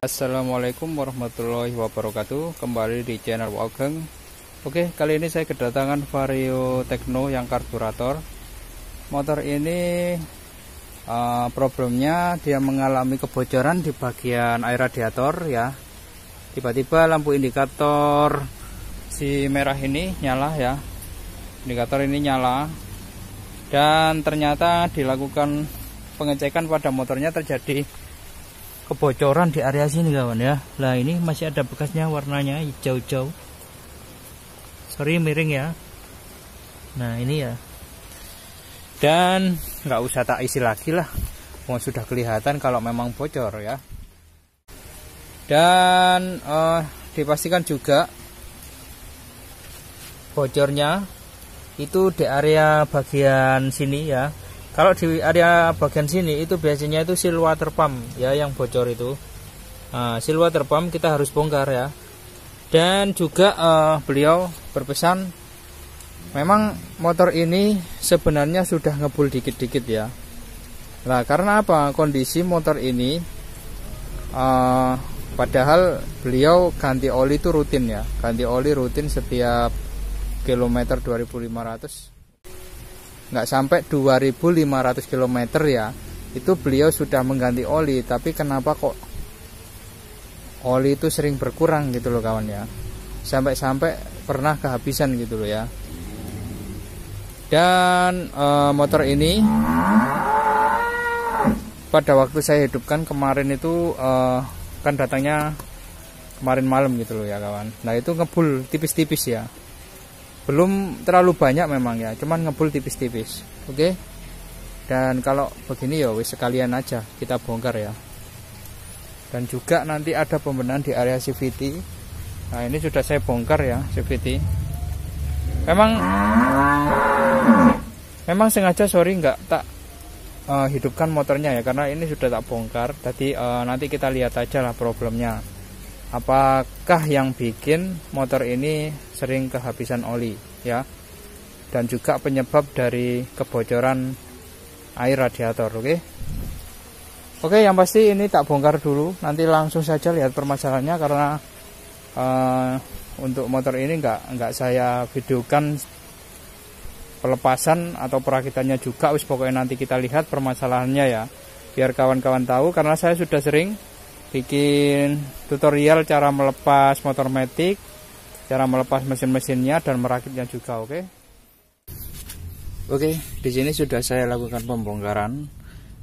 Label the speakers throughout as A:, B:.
A: Assalamualaikum warahmatullahi wabarakatuh. Kembali di channel Waugeng. Oke, kali ini saya kedatangan Vario Tekno yang karburator. Motor ini problemnya dia mengalami kebocoran di bagian air radiator ya. Tiba-tiba lampu indikator si merah ini nyala ya. Indikator ini nyala dan ternyata dilakukan pengecekan pada motornya terjadi kebocoran di area sini kawan ya. Nah ini masih ada bekasnya, warnanya hijau-hijau. Sorry miring ya. Nah ini ya. Dan nggak usah tak isi lagi lah, mau sudah kelihatan kalau memang bocor ya. Dan dipastikan juga bocornya itu di area bagian sini ya. Kalau di area bagian sini itu biasanya itu seal water pump ya yang bocor itu. Seal water pump kita harus bongkar ya. Dan juga beliau berpesan memang motor ini sebenarnya sudah ngebul dikit-dikit ya. Nah karena apa? Kondisi motor ini padahal beliau ganti oli itu rutin ya. Ganti oli rutin setiap kilometer 2500. Nggak sampai 2500 km ya, itu beliau sudah mengganti oli. Tapi kenapa kok oli itu sering berkurang gitu loh kawan ya, sampai pernah kehabisan gitu loh ya. Dan motor ini pada waktu saya hidupkan kemarin itu kan datangnya kemarin malam gitu loh ya kawan. Nah itu ngebul tipis-tipis ya, belum terlalu banyak memang ya, cuman ngebul tipis-tipis. Oke. Dan kalau begini ya wis sekalian aja kita bongkar ya. Dan juga nanti ada pembenahan di area CVT. Nah ini sudah saya bongkar ya CVT. Memang sengaja sorry nggak tak hidupkan motornya ya, karena ini sudah tak bongkar. Tadi nanti kita lihat aja lah problemnya. Apakah yang bikin motor ini sering kehabisan oli ya, dan juga penyebab dari kebocoran air radiator. Oke, yang pasti ini tak bongkar dulu, nanti langsung saja lihat permasalahannya. Karena untuk motor ini nggak saya videokan pelepasan atau perakitannya juga. Pokoknya nanti kita lihat permasalahannya ya, biar kawan-kawan tahu. Karena saya sudah sering bikin tutorial cara melepas motor matic, cara melepas mesin-mesinnya dan merakitnya juga. Oke, di sini sudah saya lakukan pembongkaran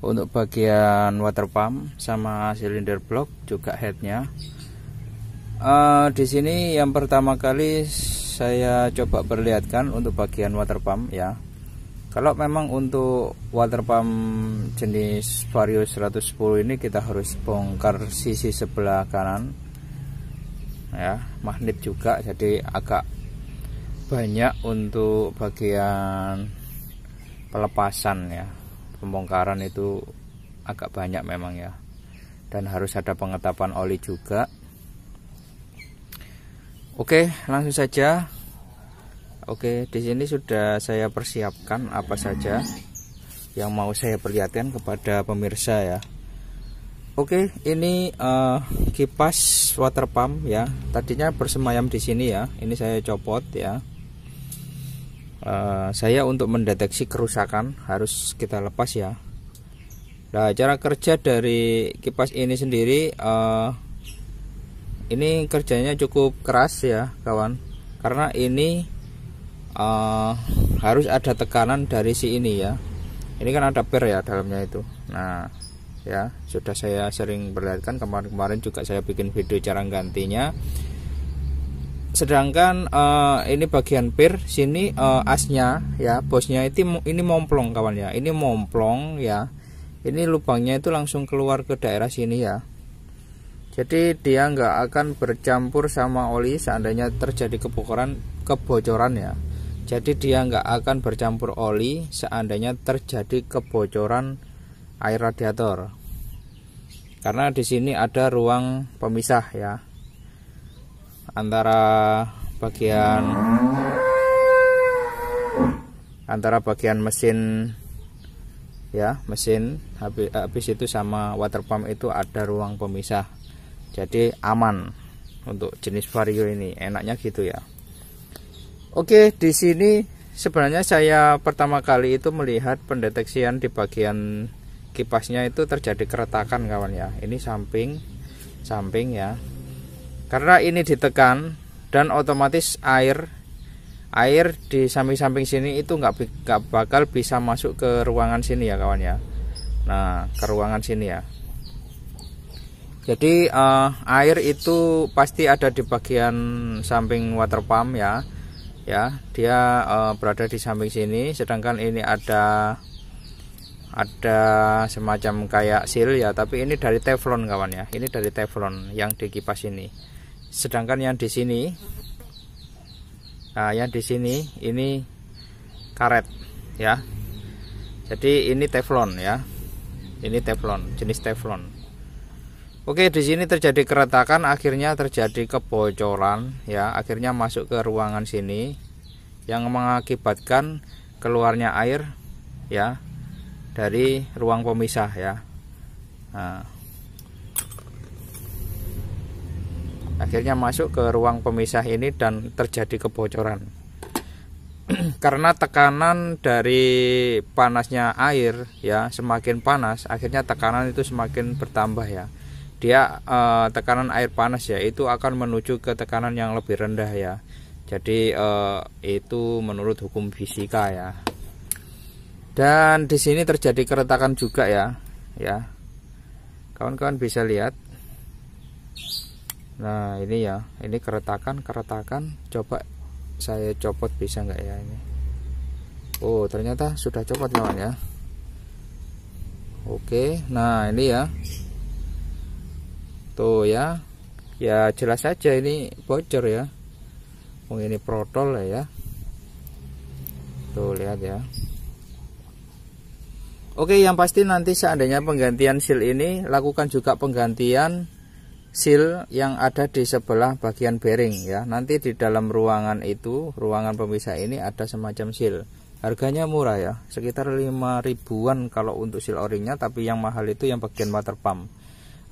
A: untuk bagian water pump sama silinder block juga headnya. Di sini yang pertama kali saya coba perlihatkan untuk bagian water pump ya. Kalau memang untuk water pump jenis Vario 110 ini kita harus bongkar sisi sebelah kanan ya, magnet juga, jadi agak banyak untuk bagian pelepasan ya. Pembongkaran itu agak banyak memang ya, dan harus ada pengetapan oli juga. Oke, langsung saja. Oke, di sini sudah saya persiapkan apa saja yang mau saya perlihatkan kepada pemirsa ya. Oke, ini kipas water pump ya. Tadinya bersemayam di sini ya. Ini saya copot ya. Saya untuk mendeteksi kerusakan harus kita lepas ya. Nah, cara kerja dari kipas ini sendiri, ini kerjanya cukup keras ya kawan. Karena ini harus ada tekanan dari si ini ya. Ini kan ada per ya dalamnya itu. Nah ya, sudah saya sering perlihatkan, kemarin juga saya bikin video cara gantinya. Sedangkan ini bagian per sini, asnya ya, bosnya itu ini momplong kawan ya. Ini momplong ya. Ini lubangnya itu langsung keluar ke daerah sini ya. Jadi dia nggak akan bercampur sama oli seandainya terjadi kebocoran ya. Jadi dia nggak akan bercampur oli seandainya terjadi kebocoran air radiator. Karena di sini ada ruang pemisah ya, antara bagian mesin ya, mesin habis itu sama water pump itu ada ruang pemisah. Jadi aman untuk jenis Vario ini, enaknya gitu ya. Oke, di sini sebenarnya saya pertama kali itu melihat pendeteksian di bagian kipasnya itu terjadi keretakan kawan ya. Ini samping ya. Karena ini ditekan dan otomatis air di samping-samping sini itu nggak bakal bisa masuk ke ruangan sini ya kawan ya. Nah, ke ruangan sini ya. Jadi air itu pasti ada di bagian samping water pump ya. Ya, dia berada di samping sini. Sedangkan ini ada semacam kayak seal ya, tapi ini dari teflon kawan ya. Ini dari teflon yang di kipas ini. Sedangkan yang di sini, nah yang di sini ini karet ya. Jadi ini teflon ya. Ini teflon, jenis teflon. Oke, di sini terjadi keretakan, akhirnya terjadi kebocoran ya, akhirnya masuk ke ruangan sini yang mengakibatkan keluarnya air ya dari ruang pemisah ya. Nah, akhirnya masuk ke ruang pemisah ini dan terjadi kebocoran. Karena tekanan dari panasnya air ya, semakin panas akhirnya tekanan itu semakin bertambah ya. Dia tekanan air panas ya itu akan menuju ke tekanan yang lebih rendah ya. Jadi itu menurut hukum fisika ya. Dan di sini terjadi keretakan juga ya. Ya. Kawan-kawan bisa lihat. Nah, ini ya, ini keretakan. Coba saya copot bisa nggak ya ini? Oh, ternyata sudah copot kawan ya. Oke, nah ini ya. Tuh ya. Ya jelas saja ini bocor ya. Oh, ini protol ya. Tuh lihat ya. Oke, yang pasti nanti seandainya penggantian seal ini, lakukan juga penggantian seal yang ada di sebelah bagian bearing ya. Nanti di dalam ruangan itu, ruangan pemisah ini ada semacam seal. Harganya murah ya, sekitar 5 ribuan kalau untuk seal o-ringnya, tapi yang mahal itu yang bagian water pump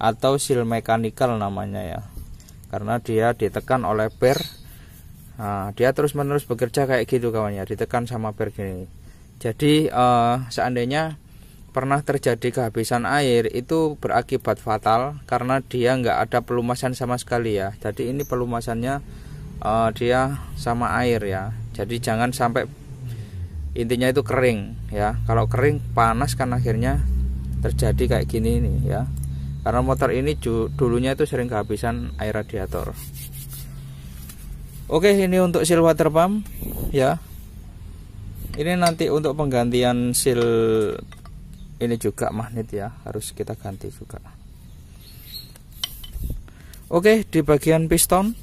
A: atau seal mechanical namanya ya. Karena dia ditekan oleh per. Nah, dia terus-menerus bekerja kayak gitu kawan ya, ditekan sama per gini. Jadi seandainya pernah terjadi kehabisan air, itu berakibat fatal karena dia nggak ada pelumasan sama sekali ya. Jadi ini pelumasannya dia sama air ya. Jadi jangan sampai intinya itu kering ya. Kalau kering panas kan akhirnya terjadi kayak gini nih ya. Karena motor ini dulunya itu sering kehabisan air radiator. Oke, ini untuk seal water pump ya. Ini nanti untuk penggantian seal ini juga magnet ya, harus kita ganti juga. Oke, di bagian piston.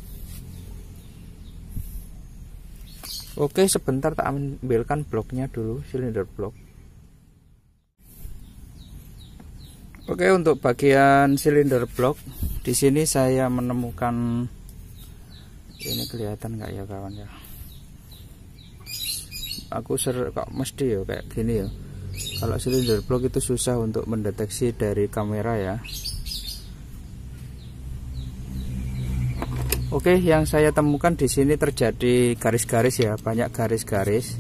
A: Oke, sebentar tak ambilkan bloknya dulu, silinder blok. Oke, untuk bagian silinder blok di sini saya menemukan, ini kelihatan nggak ya kawan ya? Aku kok mesti ya kayak gini ya. Kalau silinder blok itu susah untuk mendeteksi dari kamera ya. Oke, yang saya temukan di sini terjadi garis-garis ya, banyak garis-garis.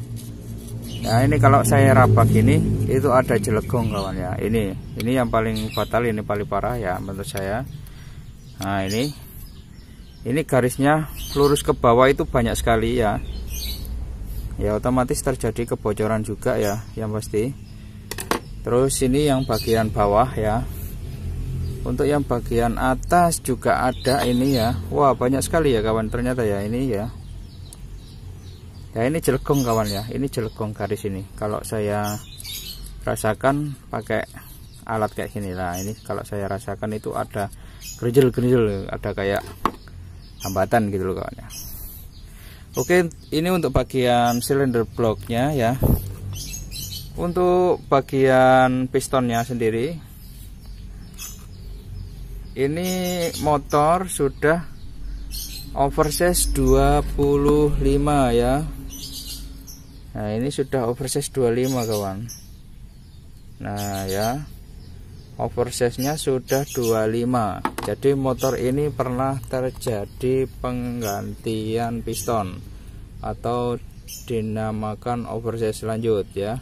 A: Nah, ini kalau saya rabak ini itu ada jelegong kawan ya. Ini yang paling fatal, ini paling parah ya menurut saya. Nah, ini garisnya lurus ke bawah itu banyak sekali ya. Ya otomatis terjadi kebocoran juga ya, yang pasti. Terus ini yang bagian bawah ya. Untuk yang bagian atas juga ada ini ya. Wah, banyak sekali ya kawan, ternyata ya ini ya. Ya ini jelegong kawan ya, ini jelegong garis ini. Kalau saya rasakan pakai alat kayak gini lah, ini kalau saya rasakan itu ada gerjel-gerjel, ada kayak hambatan gitu loh kawan ya. Oke, ini untuk bagian silinder bloknya ya. Untuk bagian pistonnya sendiri, ini motor sudah oversize 25 ya. Nah, ini sudah oversize 25 kawan. Nah ya, oversize-nya sudah 25. Jadi motor ini pernah terjadi penggantian piston atau dinamakan oversize lanjut ya.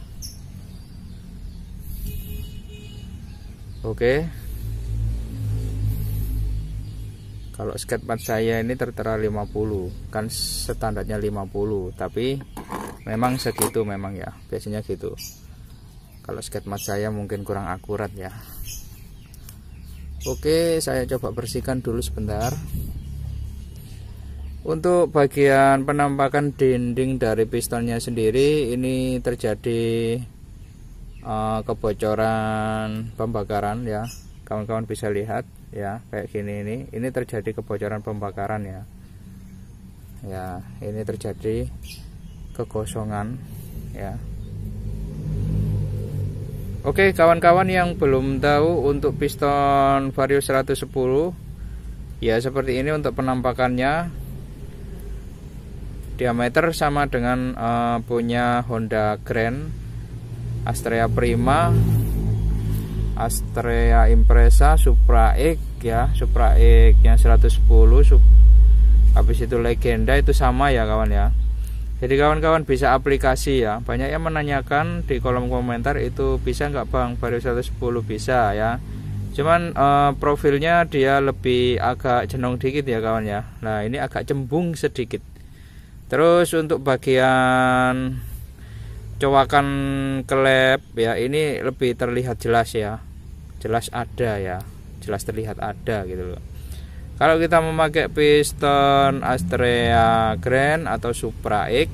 A: Oke. Kalau skatepad saya ini tertera 50, kan standarnya 50, tapi memang segitu memang ya, biasanya gitu. Kalau skatepad saya mungkin kurang akurat ya. Oke, saya coba bersihkan dulu sebentar. Untuk bagian penampakan dinding dari pistonnya sendiri ini terjadi kebocoran pembakaran ya. Kawan-kawan bisa lihat ya, kayak gini ini terjadi kebocoran pembakaran ya. Ya, ini terjadi kekosongan ya. Oke, kawan-kawan yang belum tahu, untuk piston Vario 110 ya seperti ini untuk penampakannya. Diameter sama dengan punya Honda Grand, Astrea Prima, Astrea Impreza, Supra X ya, Supra X nya 110, habis itu Legenda itu sama ya kawan ya. Jadi kawan-kawan bisa aplikasi ya. Banyak yang menanyakan di kolom komentar, itu bisa nggak bang Vario 110? Bisa ya, cuman profilnya dia lebih agak jenong dikit ya kawan ya. Nah ini agak cembung sedikit. Terus untuk bagian cowakan klep ya, ini lebih terlihat jelas ya, jelas ada ya, jelas terlihat ada gitu loh. Kalau kita memakai piston Astrea Grand atau Supra X,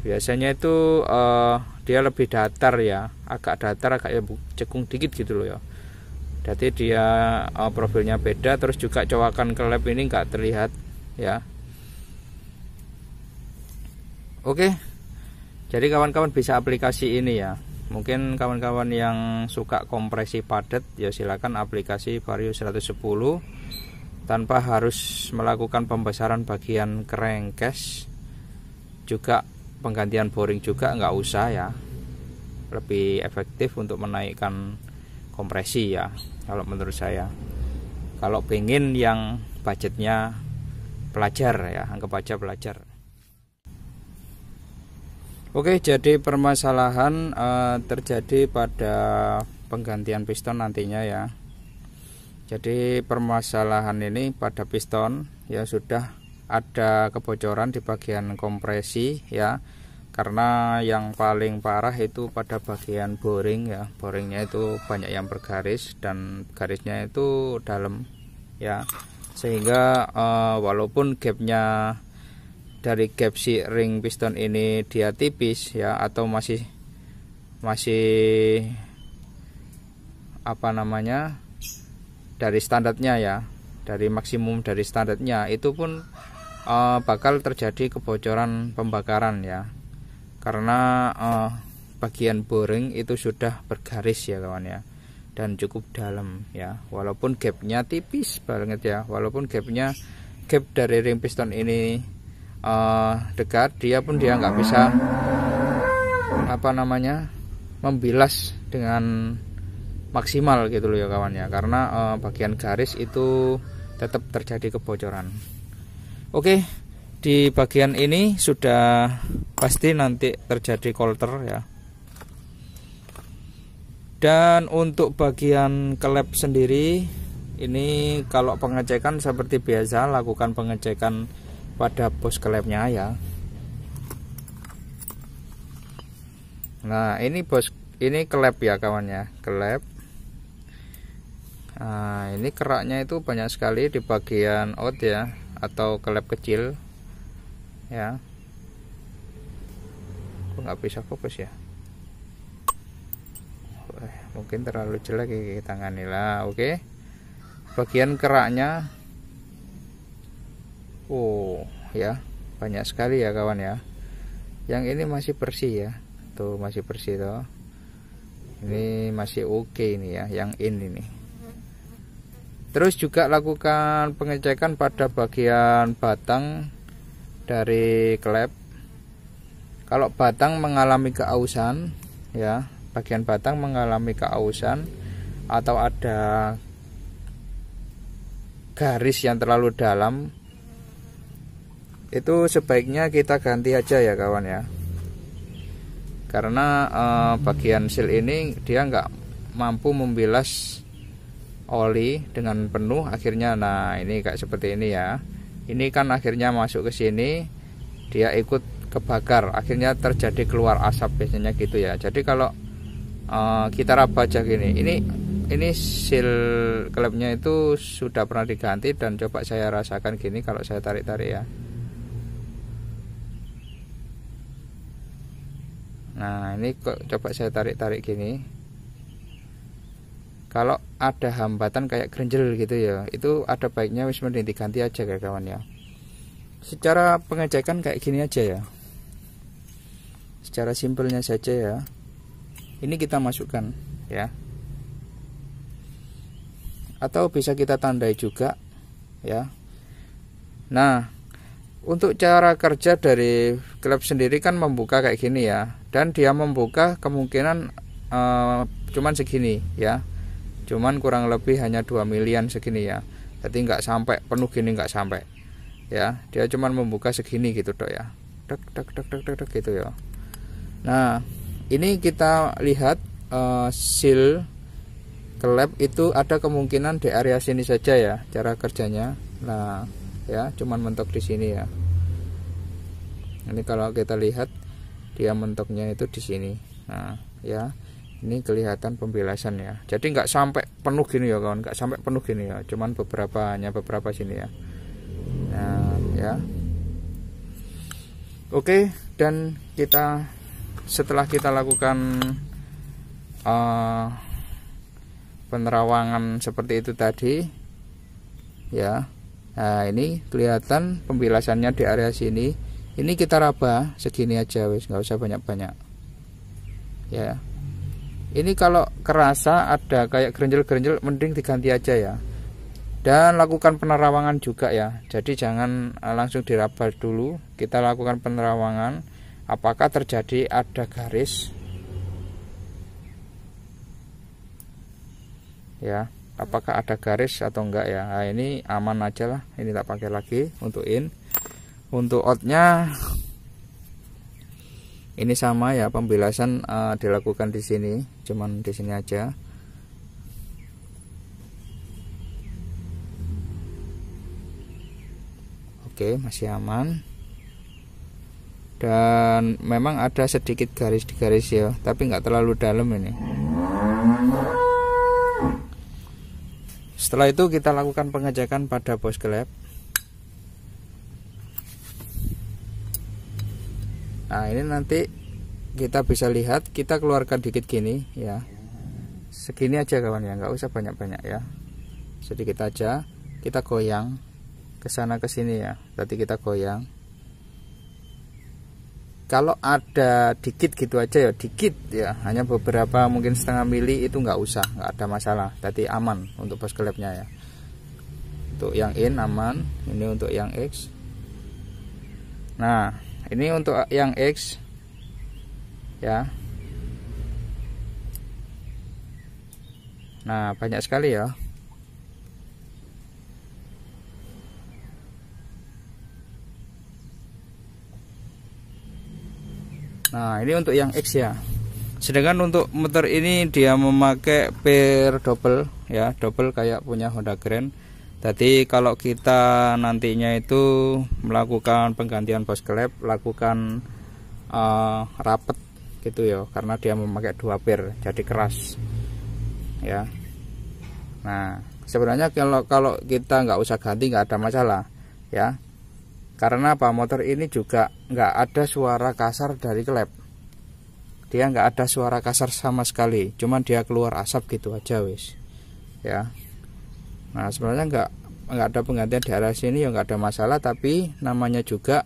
A: biasanya itu dia lebih datar ya, agak datar, agak cekung dikit gitu loh ya. Jadi dia profilnya beda, terus juga cowakan klep ini nggak terlihat ya. Oke, jadi kawan-kawan bisa aplikasi ini ya. Mungkin kawan-kawan yang suka kompresi padat ya silakan aplikasi Vario 110 tanpa harus melakukan pembesaran bagian crankcase. Juga penggantian boring juga nggak usah ya. Lebih efektif untuk menaikkan kompresi ya kalau menurut saya. Kalau pengen yang budgetnya pelajar ya, anggap aja pelajar. Oke, jadi permasalahan terjadi pada penggantian piston nantinya ya. Jadi permasalahan ini pada piston ya, sudah ada kebocoran di bagian kompresi ya. Karena yang paling parah itu pada bagian boring ya. Boringnya itu banyak yang bergaris dan garisnya itu dalam ya. Sehingga walaupun gapnya dari gap si ring piston ini dia tipis ya, atau masih apa namanya, dari standarnya ya, dari maksimum dari standarnya, itu pun bakal terjadi kebocoran pembakaran ya, karena bagian boring itu sudah bergaris ya kawan ya, dan cukup dalam ya, walaupun gapnya tipis banget ya, walaupun gap dari ring piston ini dekat, dia nggak bisa apa namanya membilas dengan maksimal gitu loh ya kawan ya, karena bagian garis itu tetap terjadi kebocoran. Oke, di bagian ini sudah pasti nanti terjadi kolter ya. Dan untuk bagian klep sendiri ini kalau pengecekan seperti biasa, lakukan pengecekan pada bos klepnya ya. Nah ini klep ya kawan ya, klep. Nah ini keraknya itu banyak sekali di bagian out ya, atau klep kecil ya. Kok nggak bisa fokus ya, mungkin terlalu jelek ya tangani lah. Oke, bagian keraknya ya banyak sekali ya kawan ya. Yang ini masih bersih ya, tuh masih bersih tuh. Ini masih oke ini ya, yang ini nih. Terus juga lakukan pengecekan pada bagian batang dari klep. Kalau batang mengalami keausan ya, bagian batang mengalami keausan, atau ada garis yang terlalu dalam, itu sebaiknya kita ganti aja ya kawan ya. Karena bagian seal ini dia nggak mampu membilas oli dengan penuh akhirnya. Nah ini kayak seperti ini ya. Ini kan akhirnya masuk ke sini, dia ikut kebakar, akhirnya terjadi keluar asap biasanya gitu ya. Jadi kalau kita raba aja gini, ini seal klepnya itu sudah pernah diganti, dan coba saya rasakan gini kalau saya tarik-tarik ya. Nah ini kok coba saya tarik-tarik gini, kalau ada hambatan kayak grenjel gitu ya, itu ada baiknya wis mending diganti aja ya kawan ya. Secara pengecekan kayak gini aja ya, secara simpelnya saja ya. Ini kita masukkan ya, atau bisa kita tandai juga ya. Nah untuk cara kerja dari klep sendiri kan membuka kayak gini ya, dan dia membuka kemungkinan cuman segini ya, cuman kurang lebih hanya 2 milian segini ya. Jadi nggak sampai penuh gini, nggak sampai ya, dia cuman membuka segini gitu dok ya, dek dek dek dek dek, dek gitu ya. Nah ini kita lihat seal klep itu ada kemungkinan di area sini saja ya cara kerjanya. Nah ya cuman mentok di sini ya. Ini kalau kita lihat dia mentoknya itu di sini. Nah ya ini kelihatan pembilasan ya. Jadi nggak sampai penuh gini ya kawan, nggak sampai penuh gini ya, cuman hanya beberapa sini ya. Nah ya oke, dan kita setelah kita lakukan penerawangan seperti itu tadi ya. Nah ini kelihatan pembilasannya di area sini. Ini kita raba segini aja wis, nggak usah banyak-banyak ya. Ini kalau kerasa ada kayak grenjel-grenjel mending diganti aja ya. Dan lakukan penerawangan juga ya. Jadi jangan langsung diraba dulu, kita lakukan penerawangan apakah terjadi ada garis ya, apakah ada garis atau enggak ya. Nah, ini aman aja lah, ini tak pakai lagi untuk in. Untuk outnya ini sama ya, pembilasan dilakukan di sini, cuman di sini aja. Oke, masih aman. Dan memang ada sedikit garis di garis ya, tapi nggak terlalu dalam ini. Setelah itu kita lakukan pengecekan pada bos klep. Nah ini nanti kita bisa lihat, kita keluarkan dikit gini ya, segini aja kawan ya, nggak usah banyak-banyak ya, sedikit aja. Kita goyang ke sana ke sini ya, tadi kita goyang. Kalau ada dikit gitu aja ya, dikit ya, hanya beberapa mungkin setengah mili, itu nggak usah, nggak ada masalah, tadi aman untuk bos klepnya ya. Untuk yang in aman, ini untuk yang X. Nah ini untuk yang X ya. Nah banyak sekali ya. Nah ini untuk yang X ya. Sedangkan untuk motor ini dia memakai per double ya, double kayak punya Honda Grand. Jadi kalau kita nantinya itu melakukan penggantian bos klep, lakukan rapet gitu ya, karena dia memakai 2 per, jadi keras ya. Nah sebenarnya kalau kita nggak usah ganti nggak ada masalah ya, karena apa, motor ini juga nggak ada suara kasar dari klep, dia nggak ada suara kasar sama sekali, cuman dia keluar asap gitu aja wis ya. Nah sebenarnya nggak ada penggantian di area sini ya, nggak ada masalah, tapi namanya juga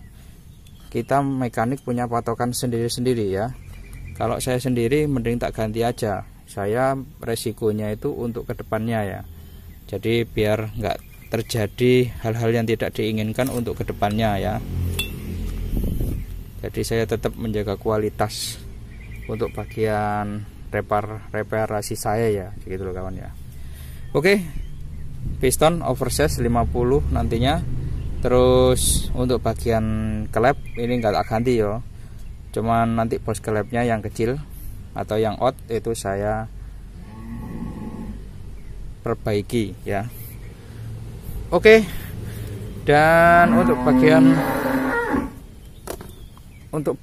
A: kita mekanik punya patokan sendiri-sendiri ya. Kalau saya sendiri mending tak ganti aja, saya resikonya itu untuk kedepannya ya, jadi biar nggak terjadi hal-hal yang tidak diinginkan untuk kedepannya ya. Jadi saya tetap menjaga kualitas untuk bagian reparasi saya ya, gitu loh kawan ya. Oke, piston oversize 50 nantinya. Terus untuk bagian klep ini nggak tak ganti ya, cuman nanti bos klepnya yang kecil atau yang out itu saya perbaiki ya. Oke, dan untuk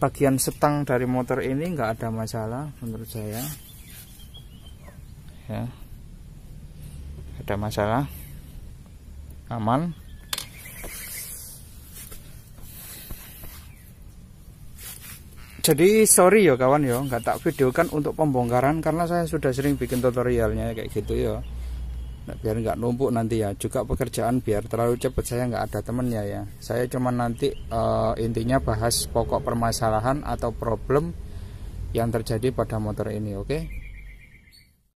A: bagian setang dari motor ini nggak ada masalah menurut saya ya, ada masalah, aman. Jadi sorry ya kawan ya, nggak tak videokan untuk pembongkaran karena saya sudah sering bikin tutorialnya kayak gitu ya. Nah, biar nggak numpuk nanti ya. Juga pekerjaan biar terlalu cepet, saya nggak ada temennya ya. Saya cuma nanti intinya bahas pokok permasalahan atau problem yang terjadi pada motor ini, oke?